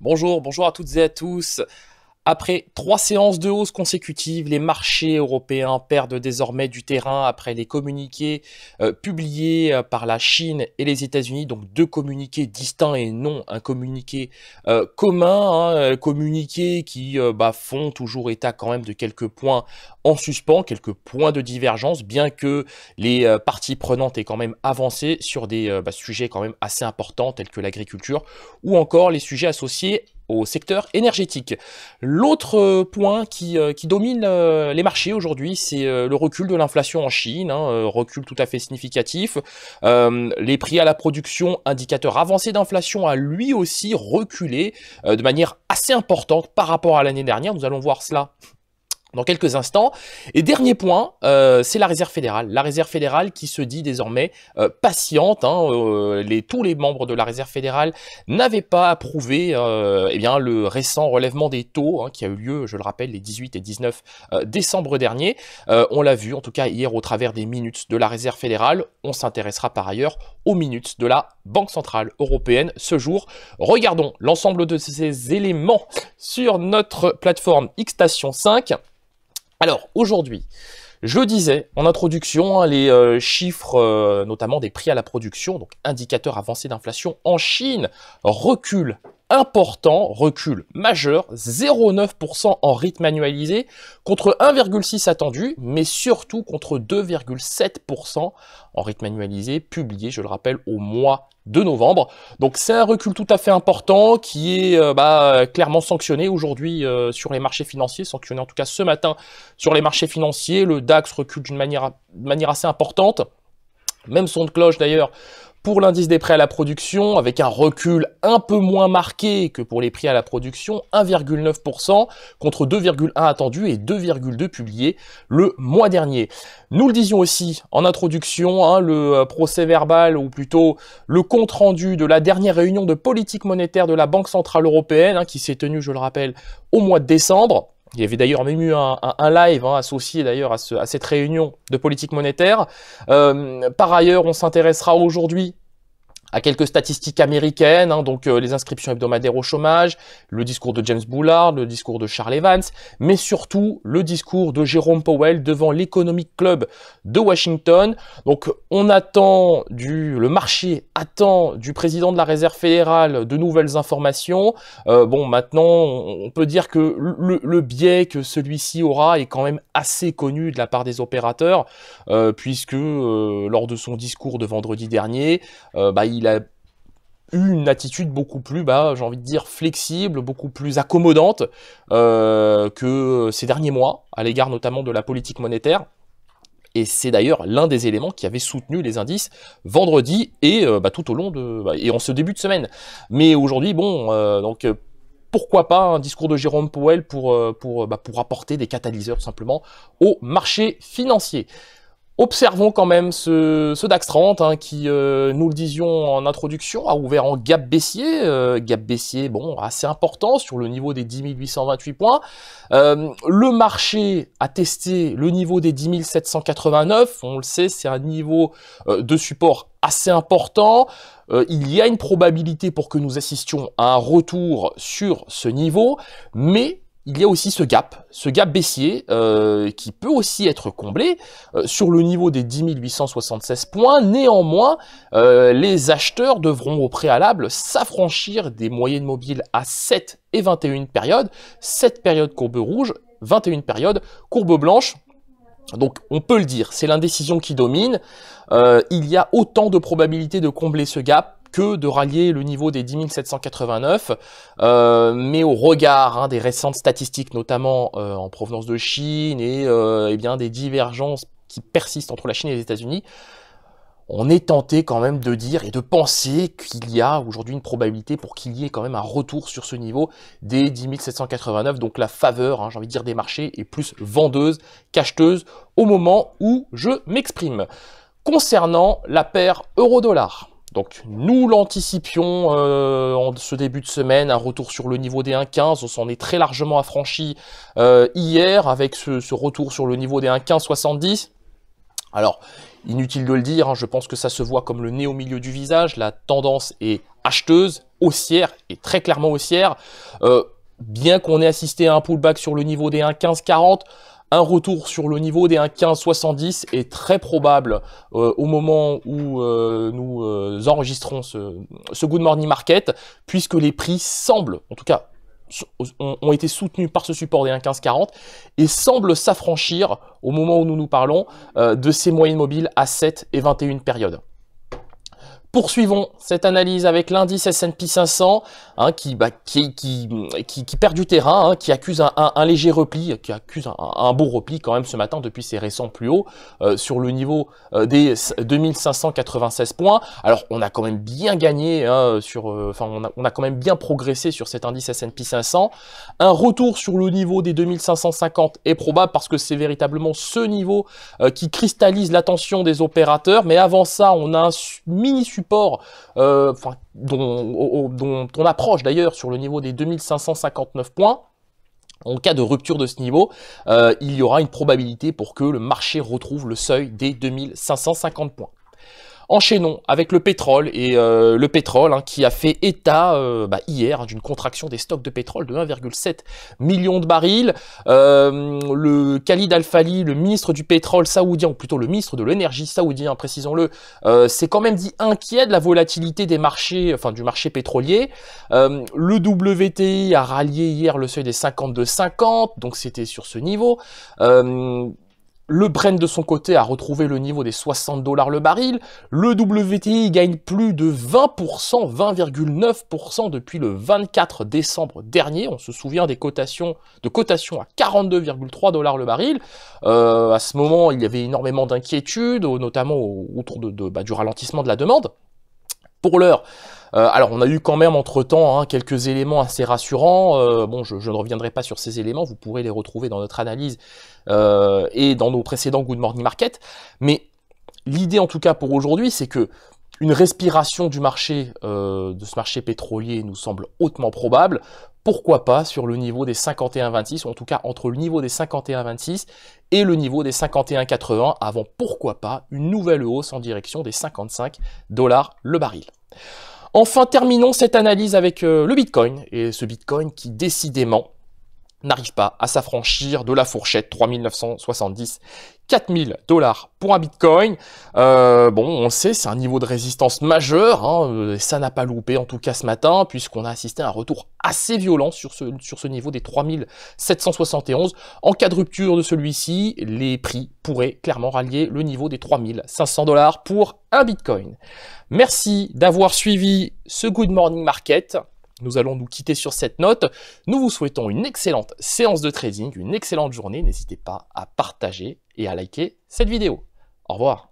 Bonjour, bonjour à toutes et à tous. Après 3 séances de hausse consécutives, les marchés européens perdent désormais du terrain après les communiqués publiés par la Chine et les États-Unis. Donc deux communiqués distincts et non un communiqué commun, communiqués qui font toujours état quand même de quelques points en suspens, quelques points de divergence, bien que les parties prenantes aient quand même avancé sur des sujets quand même assez importants tels que l'agriculture ou encore les sujets associés au secteur énergétique. L'autre point qui domine les marchés aujourd'hui, c'est le recul de l'inflation en Chine, recul tout à fait significatif. Les prix à la production, indicateur avancé d'inflation, a lui aussi reculé de manière assez importante par rapport à l'année dernière. Nous allons voir cela dans quelques instants. Et dernier point, c'est la Réserve fédérale. La Réserve fédérale qui se dit désormais patiente. Tous les membres de la Réserve fédérale n'avaient pas approuvé le récent relèvement des taux qui a eu lieu, je le rappelle, les 18 et 19 décembre dernier. On l'a vu, en tout cas hier, au travers des minutes de la Réserve fédérale. On s'intéressera par ailleurs aux minutes de la Banque centrale européenne ce jour. Regardons l'ensemble de ces éléments sur notre plateforme Xstation 5. Alors, aujourd'hui, je disais en introduction, les chiffres, notamment des prix à la production, donc indicateur avancé d'inflation en Chine, recul important, recul majeur, 0,9% en rythme annualisé, contre 1,6 attendu, mais surtout contre 2,7% en rythme annualisé, publié, je le rappelle, au mois de novembre. Donc c'est un recul tout à fait important qui est clairement sanctionné aujourd'hui sur les marchés financiers, sanctionné en tout cas ce matin sur les marchés financiers. Le DAX recule d'une manière assez importante. Même son de cloche d'ailleurs pour l'indice des prix à la production, avec un recul un peu moins marqué que pour les prix à la production, 1,9% contre 2,1 attendu et 2,2 publié le mois dernier. Nous le disions aussi en introduction, le procès verbal, ou plutôt le compte rendu de la dernière réunion de politique monétaire de la Banque centrale européenne, qui s'est tenue, je le rappelle, au mois de décembre. Il y avait d'ailleurs même eu un live associé d'ailleurs à cette réunion de politique monétaire. Par ailleurs, on s'intéressera aujourd'hui à quelques statistiques américaines, donc les inscriptions hebdomadaires au chômage, le discours de James Bullard, le discours de Charles Evans, mais surtout le discours de Jérôme Powell devant l'Economic Club de Washington. Donc le marché attend du président de la Réserve fédérale de nouvelles informations. Maintenant, on peut dire que le biais que celui-ci aura est quand même assez connu de la part des opérateurs, puisque lors de son discours de vendredi dernier, il a eu une attitude beaucoup plus, j'ai envie de dire, flexible, beaucoup plus accommodante que ces derniers mois, à l'égard notamment de la politique monétaire. Et c'est d'ailleurs l'un des éléments qui avait soutenu les indices vendredi et tout au long et en ce début de semaine. Mais aujourd'hui, pourquoi pas un discours de Jérôme Powell pour apporter des catalyseurs simplement au marché financier. Observons quand même ce DAX 30 qui, nous le disions en introduction, a ouvert en gap baissier, assez important sur le niveau des 10 828 points. Le marché a testé le niveau des 10 789, on le sait, c'est un niveau de support assez important. Il y a une probabilité pour que nous assistions à un retour sur ce niveau, mais il y a aussi ce gap baissier qui peut aussi être comblé sur le niveau des 10 876 points. Néanmoins, les acheteurs devront au préalable s'affranchir des moyennes mobiles à 7 et 21 périodes. 7 périodes courbe rouge, 21 périodes courbe blanche. Donc on peut le dire, c'est l'indécision qui domine. Il y a autant de probabilités de combler ce gap que de rallier le niveau des 10 789, mais au regard des récentes statistiques, notamment en provenance de Chine et des divergences qui persistent entre la Chine et les États-Unis, on est tenté quand même de dire et de penser qu'il y a aujourd'hui une probabilité pour qu'il y ait quand même un retour sur ce niveau des 10 789, donc la faveur, j'ai envie de dire, des marchés est plus vendeuse qu'acheteuse au moment où je m'exprime. Concernant la paire euro-dollar, donc nous l'anticipions en ce début de semaine, un retour sur le niveau des 1,15, on s'en est très largement affranchi hier avec ce retour sur le niveau des 1,1570. Alors, inutile de le dire, je pense que ça se voit comme le nez au milieu du visage, la tendance est acheteuse, haussière et très clairement haussière. Bien qu'on ait assisté à un pullback sur le niveau des 1,1540, un retour sur le niveau des 1,1570 est très probable au moment où nous enregistrons ce Good Morning Market, puisque les prix semblent, en tout cas, ont été soutenus par ce support des 1,1540 et semblent s'affranchir au moment où nous parlons de ces moyennes mobiles à 7 et 21 périodes. Poursuivons cette analyse avec l'indice S&P 500 qui perd du terrain, qui accuse un léger repli, qui accuse un beau repli quand même ce matin depuis ses récents plus hauts sur le niveau des 2596 points. Alors on a quand même bien gagné, on a quand même bien progressé sur cet indice S&P 500. Un retour sur le niveau des 2550 est probable parce que c'est véritablement ce niveau qui cristallise l'attention des opérateurs. Mais avant ça, on a un mini support dont on approche d'ailleurs sur le niveau des 2559 points. En cas de rupture de ce niveau, il y aura une probabilité pour que le marché retrouve le seuil des 2550 points. Enchaînons avec le pétrole et le pétrole qui a fait état hier d'une contraction des stocks de pétrole de 1,7 million de barils. Le Khalid Al-Falih, le ministre du pétrole saoudien, ou plutôt le ministre de l'énergie saoudien, précisons-le, s'est quand même dit inquiet de la volatilité des marchés, du marché pétrolier. Le WTI a rallié hier le seuil des 52,50, donc c'était sur ce niveau. Le Brent de son côté a retrouvé le niveau des 60 $ le baril. Le WTI gagne plus de 20%, 20,9% depuis le 24 décembre dernier. On se souvient des cotations à 42,3 $ le baril. À ce moment, il y avait énormément d'inquiétudes, notamment autour du ralentissement de la demande. Pour l'heure, alors on a eu quand même entre-temps quelques éléments assez rassurants. Je ne reviendrai pas sur ces éléments, vous pourrez les retrouver dans notre analyse et dans nos précédents Good Morning Market. Mais l'idée en tout cas pour aujourd'hui, c'est que une respiration du marché, de ce marché pétrolier nous semble hautement probable. Pourquoi pas sur le niveau des 51,26, ou en tout cas entre le niveau des 51,26 et le niveau des 51,80, avant pourquoi pas une nouvelle hausse en direction des 55 $ le baril. Enfin, terminons cette analyse avec le Bitcoin, et ce Bitcoin qui décidément n'arrive pas à s'affranchir de la fourchette 3970, 4000 $ pour un Bitcoin. On le sait, c'est un niveau de résistance majeur, ça n'a pas loupé en tout cas ce matin, puisqu'on a assisté à un retour assez violent sur ce niveau des 3771. En cas de rupture de celui-ci, les prix pourraient clairement rallier le niveau des 3500 $ pour un Bitcoin. Merci d'avoir suivi ce Good Morning Market. Nous allons nous quitter sur cette note. Nous vous souhaitons une excellente séance de trading, une excellente journée. N'hésitez pas à partager et à liker cette vidéo. Au revoir.